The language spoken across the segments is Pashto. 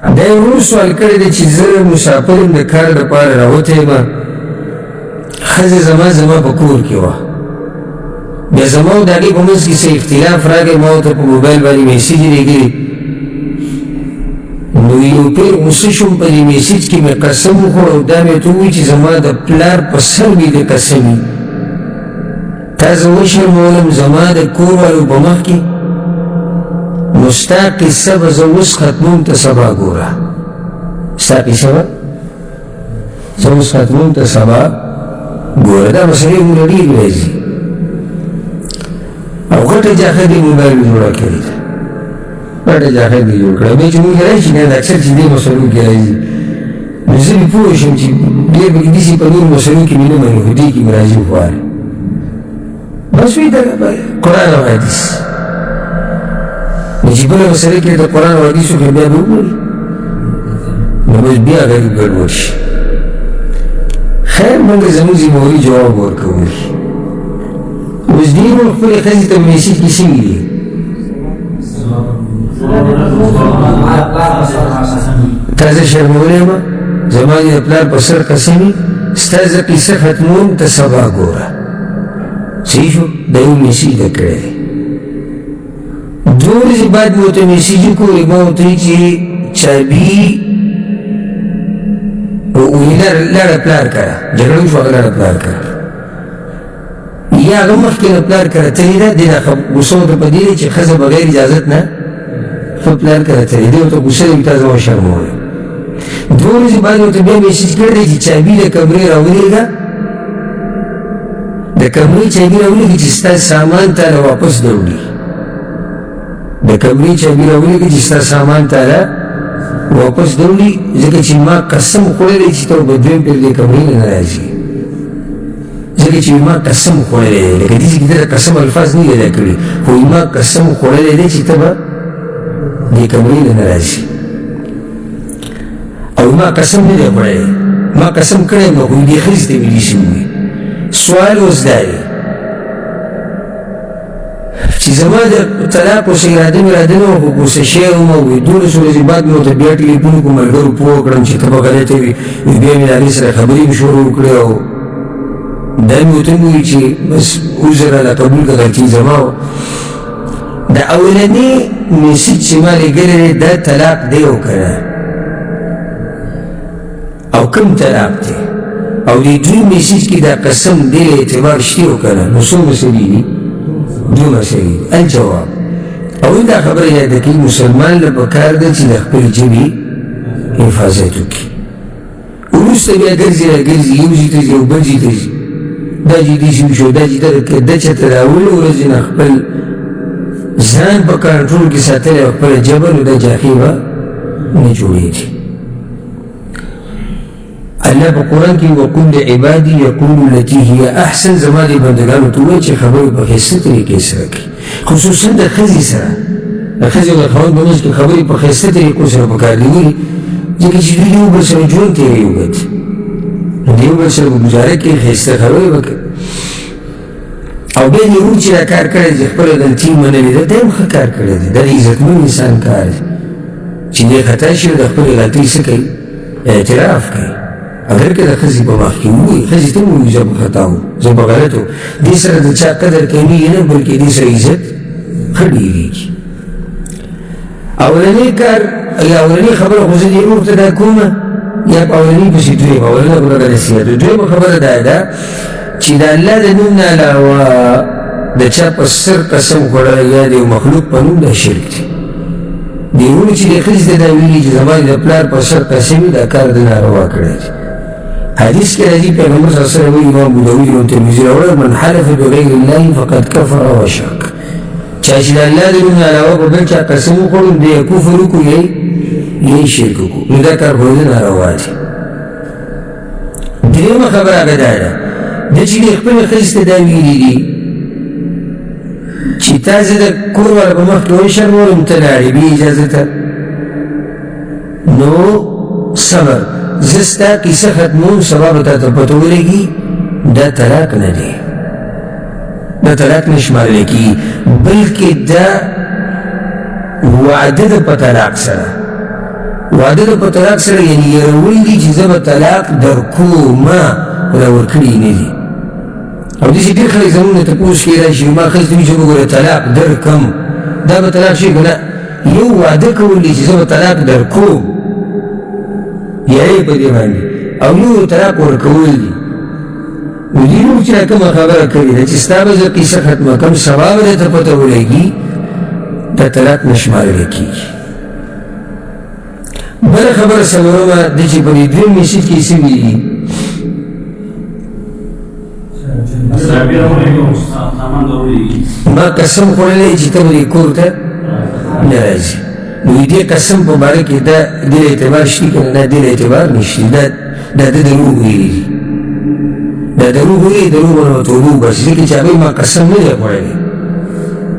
دا یې ورور سوال کړی دی چې زه مسافر یم د کار دپاره راوتی یم ښځه زما په کور کې وه بیا زما او د هغې په منځ کې څه اختلاف راغی ما ورته په موبایل باندې میسیج لیږلی نو یو پیر غوسه شوم په دې میسیج کې مې قسم وخوړ او دا مې ورته ووایي چې زما د پلار په سر مې د قسم وي تا زه وشرمولم زما د کور والو په مخ کې نو ستا قصه به زه اوس ختموم ته سبا ګوره ستا قصه به زه اوس ختموم ته سبا ګوره دا مسلې مونږ ډېر راځي او غټه جاخه دې موبایل جوړه کړې ده غټه جاخه دې جوړ کړه بیا چې مونږ راشي نه د اکثر چې دې مسلو کې راځي نو زه مې پوه شم چې ډېر به داسې په نورو مسلو کې مې نه مني خو دې کې مې راځي خوار بس وي دا قرآن او حدیث نو چې بله مسله کې د قرآن او حدیثو کې بیا به وګوري نو بس بیا غریب ګډوډ شي خیر مونږ زموږ ذمهواري جواب ورکوو اوس دې نو خپلې ښځې ته میسیج کې شوي دي تا زه شرمولی یم زما دې د پلار په سر قسم وي ستا زه قصه ختموم ته سبا ګوره صحیح شو دا یو میسیج ده کړی دی دوه ورځې بعد مې ورته میسیج وکړو ما ورته وایي چې چابي لاړه پلار کره جګړه وشوه هغه لاړه پلار کره یا هغه مخکې د پلار کره تللې ده دې نه غوسه ورته په دې دی چې ښځه بغیر اجازت نه خپل پلار کره تللې دې ورته غوسه دی تا زه وشرمولی دوه ورځې بعد ورته بیا میسیج کړی دی چې چابي د کمرې راولېږه د کمرې چابي راولېږه چې ستا سامان تاله واپس دوړي د کمرې چابي راولېږه چې ستا سامان تاله واپس دوړي ځکه چې ما قسم خوړلی چې ته به دویم پیر دې کمرې نه راځي ځکه چې ما قسم خوړلی دی لکه داسې کې د قسم الفاظ نه یاده کړي خو ما قسم خوړلی دی چې ته به دې کمرې نه راځي او ما قسم نه دی خوړلی ما قسم کړی نو خو دې ښځې ته ویلي شوي سوال اوس دا دی چې زما د طلاق اوس اراده مې اراده نه وه خو غوسه شوی وم او 12 ورځې بعد مې ورته بیا ټلیفون وکړو ملګرو پوه کړم چې ته به غلطه وي بیا مې د هغې سره خبرې مې شروع وکړې او دا مې ورته ووایي چې بس عذر راله قبول کړه غلطي زما وه د اولني میسیج چې ما لېږلی دی دا طلاق دی او که نه او کوم طلاق دی او دې دوی میسیج کې دا قسم دې اعتبار شته او که نه نو څو مسلې دي دو مسئلې الجواب او دا خبره یاده کړي مسلمان له پکار ده چې د خپلې ژبې حفاظت وکړي وروسته بیا ګرځي راګرځي یو ځای ته ځي او بل ځای ته ځي دا چې داسې وشو دا چې ده چېرته د اولې ورځې نه خپل ځان په کنټرول کې ساتلی او خپله ژبه نو دا جاخې به نه جوړېږي الله په قرآن کې وقل لعبادي یقولوا التي هي احسن زما دې بندګانو ته ووایي چې خبرې په ښایسته طریقې سره کوي خصوصا د ښځې سره د ښځې او د خاوند په منځ کې خبرې په ښایسته طریقو سره پکار دي ولې ځکه چې دوی د یو بل سره ژوند تېروي وګت نو د یو بل سره به ګزاره کوي ښایسته خبرې به کوي او بیا دې ورور چې دا کار کړی دی خپله غلطي منلې ده دا هم ښه کار کړی دی دا د عزتمن انسان کار دی چې دې خطا شي د خپلې غلطۍ څه کوي اعتراف کوي اگر که د ښځې په مخ کې ووایي ښځې ته ووایي زه په خطا وم زه په غلط وم دې سره د چا قدر کمیږي نه بلکې دې سره عزت ښه ډېرېږي اولنی کار یا اولنی خبره خو زه دې ورور ته دا کومه یا په اولني پسې دویمه اولنه خبره د نصیحت دویمه خبره دا ده چې د الله د نوم نه علاوه د چا په سر قسم خوړلی یا د یو مخلوق په نوم دا شرک دی دې ورور چې د ښځې ته دا ویلي چې زما د پلار په سر قسم وي دا کار د ناروا کړی دی حدیث کې راځي پیغمبر صلی الله علیه وسلم امام ابو داود او ترمذي راوړل من حلف بغیر الله فقد كفر وشرك چا چې د الله د نوم نه علاوه په بل چا قسم وخوړو دی کفر وکړو یې شرک وکړو نو دا کار خو ناروا دی درېیمه خبره هغه دا ده د چې د خپلې ښځې ته دا ویلي دي چې تا زه د کور والا په مخ کې وشرمولم ته لاړې بې اجازته نو صبر زه ستا کیسه ختموم سبا به تا ته پته ولګي دا طلاق نه دی دا طلاق نه شمارلی کېږي بلکې دا وعده ده په طلاق سره وعده د په طلاق سره یعنی یرول دي چې زه به طلاق درکومه خو دا ورکړي نه دي. او داسې ډېر خلک زمونږ نه تپوس کوي راشي ما ښځې ته وایي چې وګوره طلاق درکم دا به طلاق شي که نه یو واده کول دي چې زه به طلاق درکوم یا یې په دې باندې او یو طلاق ورکول دي. نو دې موږ چې کومه خبره کړې ده چې ستا به زه قیسه ختمه کړم سبا به درته پته ولګي دا طلاق نه شمارلی کېږي. بله خبره څلورمه ده چې په دې دویم میسید کې سوي دي ما قسم خوړلی چې ته به دې کور ته نه راځي. نو دې قسم په باره کې دا دې اعتبار شته که نه دا دې اعتبار نشته دا د دروغ ویلي دي دا دروغ ویلي دروغ نه توبه وباسي ځکه چې هغوی ما قسم نه دی خوړلی.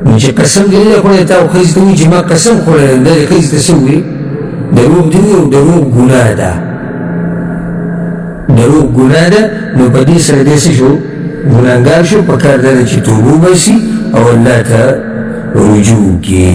نو چې قسم دې نه دی خوړلی تا ښځې ته وایي چې ما قسم خوړلی دا دې ښځې ته څه ووایي دروغ دي او دروغ ګناه ده دروغ ګناه ده. نو په دې سره دې څه شو ګناهګار شو. پکار دا ده چې توبه وباسي او الله ته رجوع وکړي.